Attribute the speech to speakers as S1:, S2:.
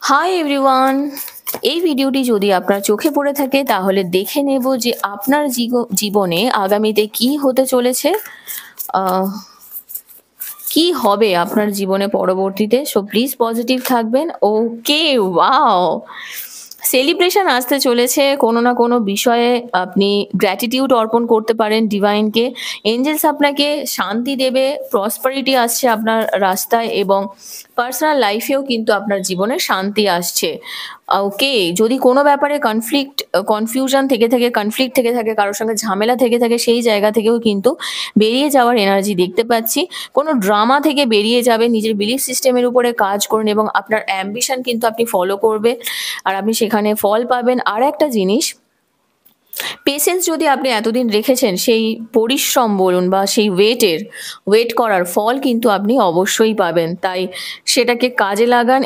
S1: Hi everyone. এই ভিডিওটি যদি আপনার চোখে পড়ে থাকে তাহলে দেখে নেব যে আপনার জীবনে আগামীতে কি হতে চলেছে, আহ, কি হবে আপনার জীবনে পরবর্তীতে। সো প্লিজ পজিটিভ থাকবেন। ওকে, ওয়াও, সেলিব্রেশন আসতে চলেছে। কোনো না কোনো বিষয়ে আপনি গ্র্যাটিটিউড অর্পণ করতে পারেন ডিভাইনকে। এঞ্জেলস আপনাকে শান্তি দেবে, প্রসপারিটি আসছে আপনার রাস্তায়, এবং পার্সোনাল লাইফেও কিন্তু আপনার জীবনে শান্তি আসছে। ওকে, যদি কোনো ব্যাপারে কনফিউশন কনফ্লিক্ট থেকে থাকে, কারোর সঙ্গে ঝামেলা থেকে থাকে, সেই জায়গা থেকেও কিন্তু বেরিয়ে যাওয়ার এনার্জি দেখতে পাচ্ছি। কোনো ড্রামা থেকে বেরিয়ে যাবে, নিজের বিলিফ সিস্টেমের উপরে কাজ করুন এবং আপনার অ্যাম্বিশন কিন্তু আপনি ফলো করবে, আর আপনি সেখানে ফল পাবেন। আর একটা জিনিস, পেশেন্স যদি আপনি এতদিন রেখেছেন, সেই পরিশ্রম বলুন বা সেই ওয়েট করার ফল কিন্তু আপনি অবশ্যই পাবেন। তাই সেটাকে কাজে লাগান।